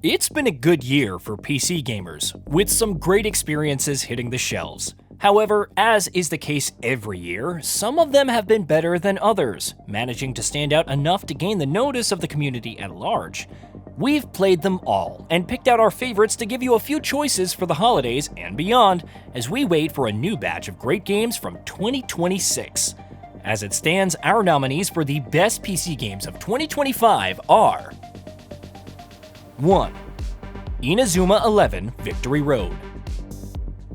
It's been a good year for PC gamers, with some great experiences hitting the shelves. However, as is the case every year, some of them have been better than others, managing to stand out enough to gain the notice of the community at large. We've played them all, and picked out our favorites to give you a few choices for the holidays and beyond, as we wait for a new batch of great games from 2026. As it stands, our nominees for the best PC games of 2025 are 1. Inazuma 11 Victory Road.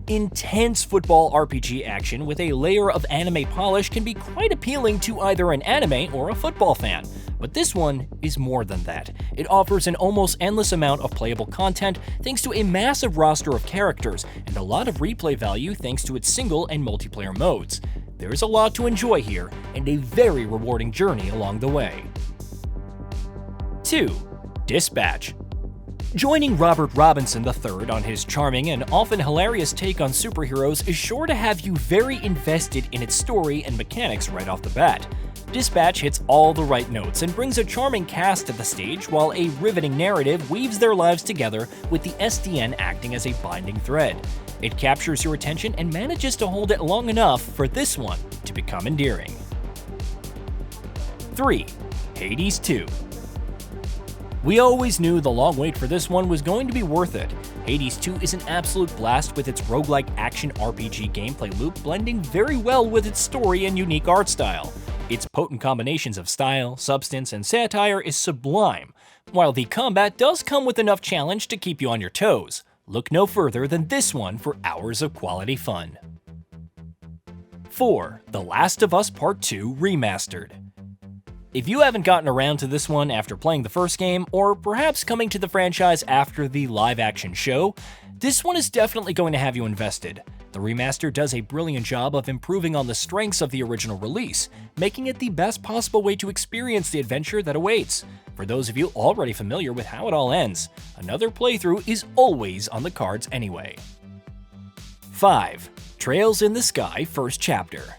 Intense football RPG action with a layer of anime polish can be quite appealing to either an anime or a football fan, but this one is more than that. It offers an almost endless amount of playable content thanks to a massive roster of characters and a lot of replay value thanks to its single and multiplayer modes. There's a lot to enjoy here and a very rewarding journey along the way. 2. Dispatch. Joining Robert Robinson III on his charming and often hilarious take on superheroes is sure to have you very invested in its story and mechanics right off the bat. Dispatch hits all the right notes and brings a charming cast to the stage while a riveting narrative weaves their lives together with the SDN acting as a binding thread. It captures your attention and manages to hold it long enough for this one to become endearing. 3. Hades 2. We always knew the long wait for this one was going to be worth it. Hades 2 is an absolute blast with its roguelike action RPG gameplay loop blending very well with its story and unique art style. Its potent combinations of style, substance, and satire is sublime, while the combat does come with enough challenge to keep you on your toes. Look no further than this one for hours of quality fun. 4. The Last of Us Part 2 Remastered. If you haven't gotten around to this one after playing the first game, or perhaps coming to the franchise after the live-action show, this one is definitely going to have you invested. The remaster does a brilliant job of improving on the strengths of the original release, making it the best possible way to experience the adventure that awaits. For those of you already familiar with how it all ends, another playthrough is always on the cards anyway. 5. Trails in the Sky First Chapter.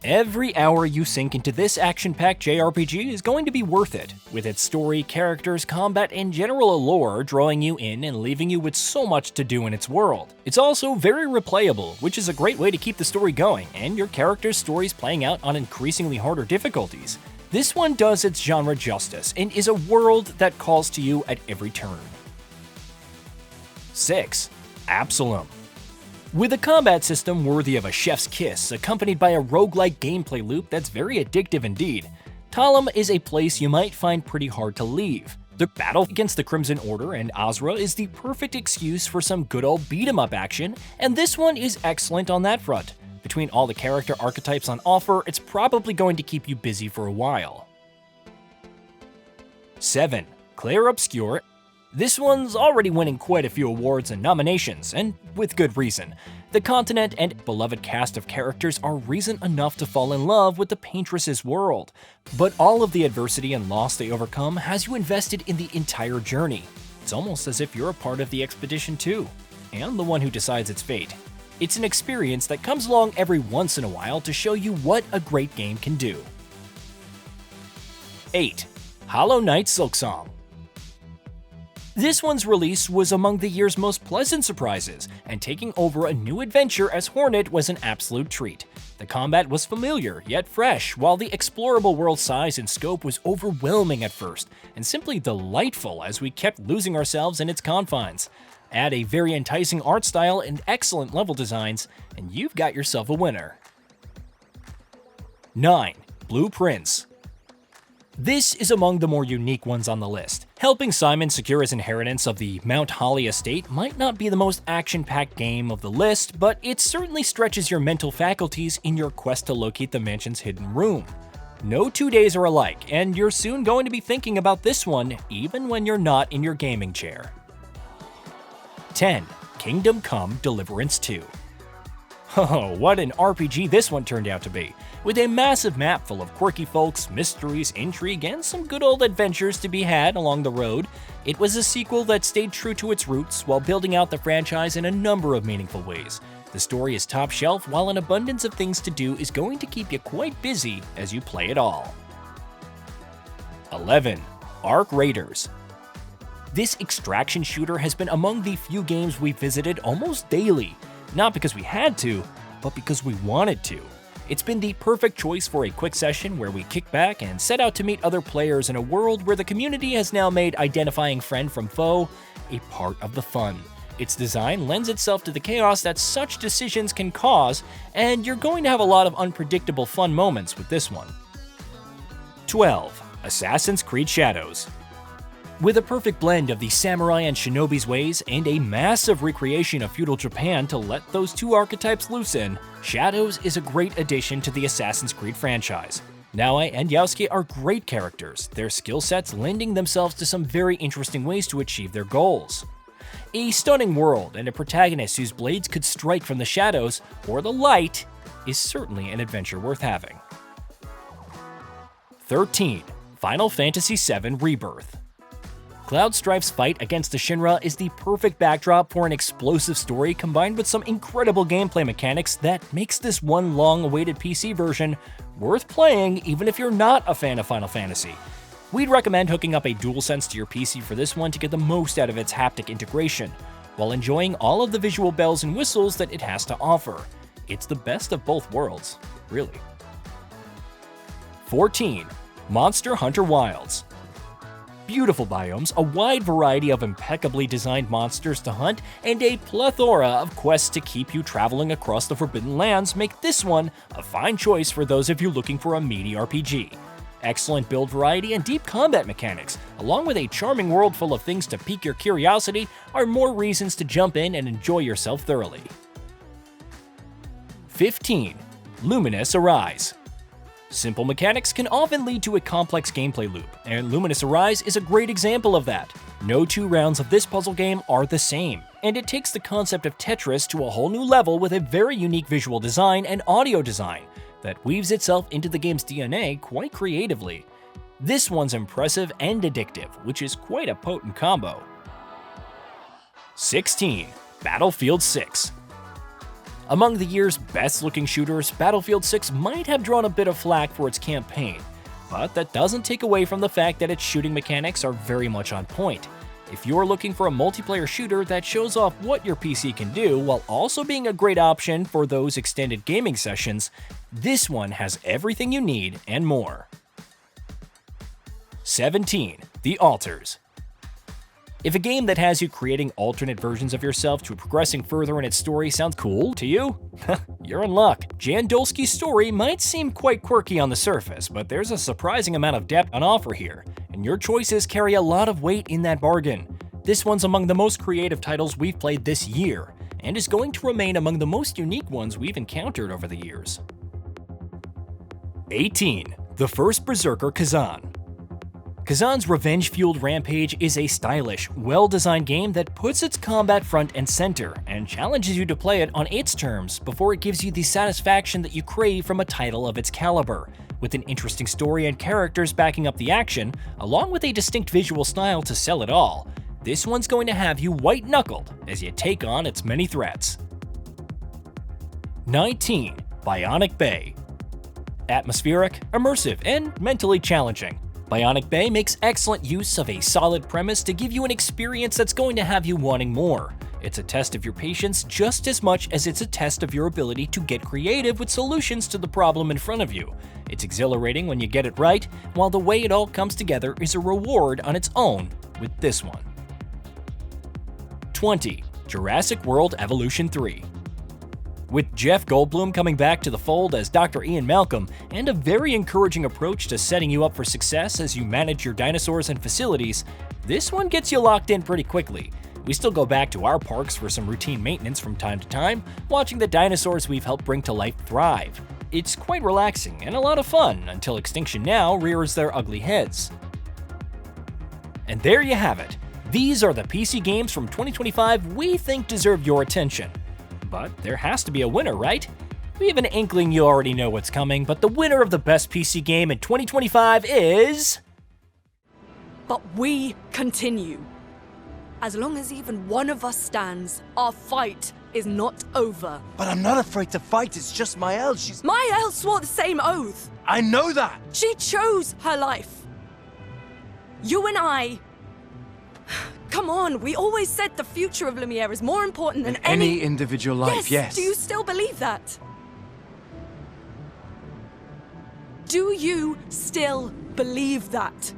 Every hour you sink into this action-packed JRPG is going to be worth it, with its story, characters, combat, and general allure drawing you in and leaving you with so much to do in its world. It's also very replayable, which is a great way to keep the story going, and your character's stories playing out on increasingly harder difficulties. This one does its genre justice, and is a world that calls to you at every turn. 6. Absalom. With a combat system worthy of a chef's kiss, accompanied by a roguelike gameplay loop that's very addictive indeed, Talim is a place you might find pretty hard to leave. The battle against the Crimson Order and Azra is the perfect excuse for some good old beat-em-up action, and this one is excellent on that front. Between all the character archetypes on offer, it's probably going to keep you busy for a while. 7. Clair Obscur. This one's already winning quite a few awards and nominations, and with good reason. The continent and beloved cast of characters are reason enough to fall in love with the Paintress's world, but all of the adversity and loss they overcome has you invested in the entire journey. It's almost as if you're a part of the expedition too, and the one who decides its fate. It's an experience that comes along every once in a while to show you what a great game can do. 8. Hollow Knight Silksong. This one's release was among the year's most pleasant surprises, and taking over a new adventure as Hornet was an absolute treat. The combat was familiar, yet fresh, while the explorable world size and scope was overwhelming at first, and simply delightful as we kept losing ourselves in its confines. Add a very enticing art style and excellent level designs, and you've got yourself a winner. 9. Blue Prince. This is among the more unique ones on the list. Helping Simon secure his inheritance of the Mount Holly estate might not be the most action-packed game of the list, but it certainly stretches your mental faculties in your quest to locate the mansion's hidden room. No 2 days are alike, and you're soon going to be thinking about this one even when you're not in your gaming chair. 10. Kingdom Come Deliverance 2. Oh, what an RPG this one turned out to be. With a massive map full of quirky folks, mysteries, intrigue, and some good old adventures to be had along the road, it was a sequel that stayed true to its roots while building out the franchise in a number of meaningful ways. The story is top shelf, while an abundance of things to do is going to keep you quite busy as you play it all. 11. Arc Raiders. This extraction shooter has been among the few games we visited almost daily, not because we had to, but because we wanted to. It's been the perfect choice for a quick session where we kick back and set out to meet other players in a world where the community has now made identifying friend from foe a part of the fun. Its design lends itself to the chaos that such decisions can cause, and you're going to have a lot of unpredictable fun moments with this one. 12. Assassin's Creed Shadows. With a perfect blend of the samurai and shinobi's ways and a massive recreation of feudal Japan to let those two archetypes loose in, Shadows is a great addition to the Assassin's Creed franchise. Naoi and Yasuke are great characters, their skill sets lending themselves to some very interesting ways to achieve their goals. A stunning world and a protagonist whose blades could strike from the shadows or the light is certainly an adventure worth having. 13. Final Fantasy VII Rebirth. Cloud Strife's fight against the Shinra is the perfect backdrop for an explosive story combined with some incredible gameplay mechanics that makes this one long-awaited PC version worth playing even if you're not a fan of Final Fantasy. We'd recommend hooking up a DualSense to your PC for this one to get the most out of its haptic integration, while enjoying all of the visual bells and whistles that it has to offer. It's the best of both worlds, really. 14. Monster Hunter Wilds. Beautiful biomes, a wide variety of impeccably designed monsters to hunt, and a plethora of quests to keep you traveling across the Forbidden Lands make this one a fine choice for those of you looking for a meaty RPG. Excellent build variety and deep combat mechanics, along with a charming world full of things to pique your curiosity, are more reasons to jump in and enjoy yourself thoroughly. 15. Luminous Arise. Simple mechanics can often lead to a complex gameplay loop, and Luminous Arise is a great example of that. No two rounds of this puzzle game are the same, and it takes the concept of Tetris to a whole new level with a very unique visual design and audio design that weaves itself into the game's DNA quite creatively. This one's impressive and addictive, which is quite a potent combo. 16. Battlefield 6. Among the year's best-looking shooters, Battlefield 6 might have drawn a bit of flack for its campaign, but that doesn't take away from the fact that its shooting mechanics are very much on point. If you're looking for a multiplayer shooter that shows off what your PC can do while also being a great option for those extended gaming sessions, this one has everything you need and more. 17. The Alters. If a game that has you creating alternate versions of yourself to progressing further in its story sounds cool to you, you're in luck. Jan Dolsky's story might seem quite quirky on the surface, but there's a surprising amount of depth on offer here, and your choices carry a lot of weight in that bargain. This one's among the most creative titles we've played this year, and is going to remain among the most unique ones we've encountered over the years. 18. The First Berserker Kazan. Kazan's revenge-fueled rampage is a stylish, well-designed game that puts its combat front and center and challenges you to play it on its terms before it gives you the satisfaction that you crave from a title of its caliber. With an interesting story and characters backing up the action, along with a distinct visual style to sell it all, this one's going to have you white-knuckled as you take on its many threats. 19. Bionic Bay. Atmospheric, immersive, and mentally challenging, Bionic Bay makes excellent use of a solid premise to give you an experience that's going to have you wanting more. It's a test of your patience just as much as it's a test of your ability to get creative with solutions to the problem in front of you. It's exhilarating when you get it right, while the way it all comes together is a reward on its own with this one. 20. Jurassic World Evolution 3. With Jeff Goldblum coming back to the fold as Dr. Ian Malcolm, and a very encouraging approach to setting you up for success as you manage your dinosaurs and facilities, this one gets you locked in pretty quickly. We still go back to our parks for some routine maintenance from time to time, watching the dinosaurs we've helped bring to life thrive. It's quite relaxing and a lot of fun until Extinction Now rears their ugly heads. And there you have it. These are the PC games from 2025 we think deserve your attention. But there has to be a winner, right? We have an inkling you already know what's coming, but the winner of the best PC game in 2025 is... But we continue. As long as even one of us stands, our fight is not over. But I'm not afraid to fight, it's just Maëlle, she's... Maëlle swore the same oath. I know that! She chose her life. You and I Come on, we always said the future of Lumiere is more important than Any individual life, yes. Do you still believe that? Do you still believe that?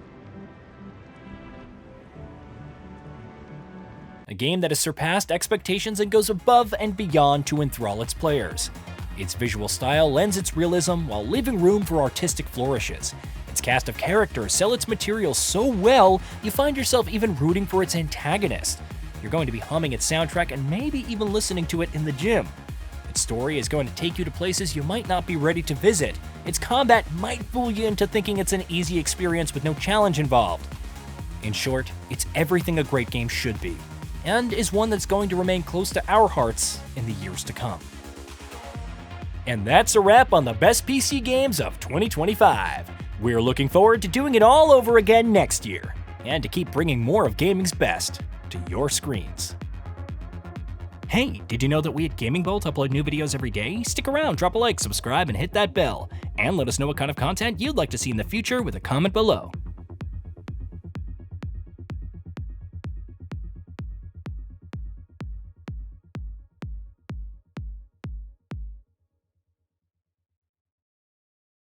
A game that has surpassed expectations and goes above and beyond to enthrall its players. Its visual style lends its realism while leaving room for artistic flourishes. Its cast of characters sell its material so well, you find yourself even rooting for its antagonist. You're going to be humming its soundtrack and maybe even listening to it in the gym. Its story is going to take you to places you might not be ready to visit. Its combat might fool you into thinking it's an easy experience with no challenge involved. In short, it's everything a great game should be, and is one that's going to remain close to our hearts in the years to come. And that's a wrap on the best PC games of 2025. We're looking forward to doing it all over again next year, and to keep bringing more of gaming's best to your screens. Hey, did you know that we at Gaming Bolt upload new videos every day? Stick around, drop a like, subscribe, and hit that bell. And let us know what kind of content you'd like to see in the future with a comment below.